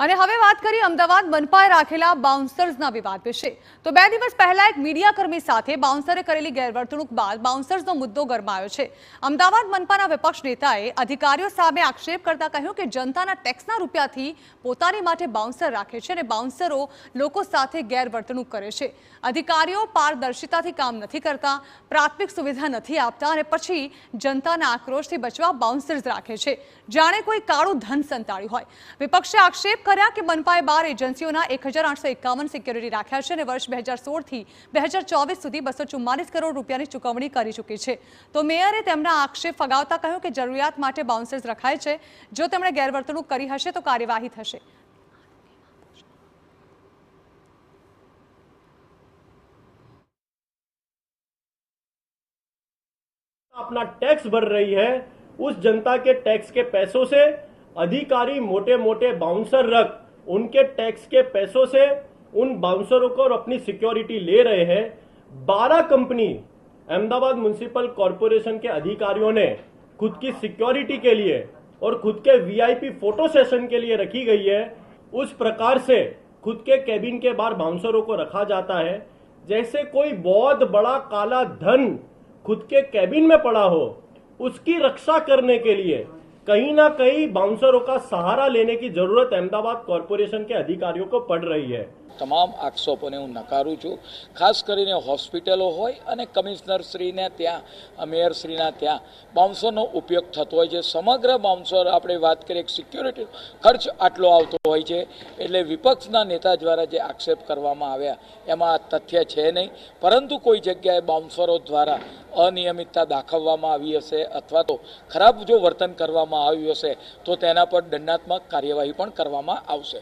અને હવે વાત કરીએ અમદાવાદ મનપાએ રાખેલા બાઉન્સર્સના વિવાદ વિશે। તો 2 દિવસ પહેલા એક મીડિયાકર્મી સાથે બાઉન્સરે કરેલી ગેરવર્તણૂક બાદ બાઉન્સર્સનો મુદ્દો ગરમાયો છે। અમદાવાદ મનપાના વિપક્ષ નેતાએ અધિકારીઓ સામે આક્ષેપ કરતા કહ્યું કે જનતાના ટેક્સના રૂપિયાથી પોતાની માટે બાઉન્સર રાખે છે અને બાઉન્સરો લોકો સાથે ગેરવર્તણૂક કરે છે। અધિકારીઓ પારદર્શિતાથી કામ નથી કરતા, પ્રાથમિક સુવિધા નથી આપતા અને પછી જનતાના આક્રોશથી બચવા બાઉન્સર્સ રાખે છે, જાણે કોઈ કાળું ધન સંતાડ્યું હોય। વિપક્ષે આક્ષેપ કર્યા કે મનપાએ 12 એજન્સીઓના 1851 સિક્યોરિટી રાખ્યા છે અને વર્ષ 2016 થી 2024 સુધી 244 કરોડ રૂપિયાની ચૂકવણી કરી ચૂકી છે। તો મેયરે તેમના આક્ષેપ ફગાવતા કહ્યું કે જરૂરિયાત માટે બાઉન્સર્સ રખાય છે, જો તેમણે ગેરવર્તણૂક કરી હશે તો કાર્યવાહી થશે। अपना टैक्स भर रही है, उस जनता के टैक्स के पैसों से अधिकारी मोटे मोटे बाउंसर रख उनके टैक्स के पैसों से उन बाउंसरों को और अपनी सिक्योरिटी ले रहे हैं। 12 कंपनी अहमदाबाद म्युनिसिपल कॉरपोरेशन के अधिकारियों ने खुद की सिक्योरिटी के लिए और खुद के वीआईपी फोटो सेशन के लिए रखी गई है। उस प्रकार से खुद के कैबिन के बाहर बाउंसरों को रखा जाता है जैसे कोई बहुत बड़ा काला धन खुद के कैबिन में पड़ा हो। उसकी रक्षा करने के लिए कहीं ना कहीं बाउंसरों का सहारा लेने की जरूरत अहमदाबाद कॉरपोरेशन के अधिकारियों को पड़ रही है। તમામ આક્ષેપોને હું નકારું છું। ખાસ કરીને હોસ્પિટલો હોય અને કમિશનરશ્રીને ત્યાં મેયરશ્રીના ત્યાં બાઉન્સરનો ઉપયોગ થતો હોય છે। સમગ્ર બાઉન્સર આપણે વાત કરીએ સિક્યોરિટી ખર્ચ આટલો આવતો હોય છે, એટલે વિપક્ષના નેતા દ્વારા જે આક્ષેપ કરવામાં આવ્યા એમાં તથ્ય છે નહીં, પરંતુ કોઈ જગ્યાએ બાઉન્સરો દ્વારા અનિયમિતતા દાખવવામાં આવી હશે અથવા તો ખરાબ જો વર્તન કરવામાં આવ્યું હશે તો તેના પર દંડાત્મક કાર્યવાહી પણ કરવામાં આવશે।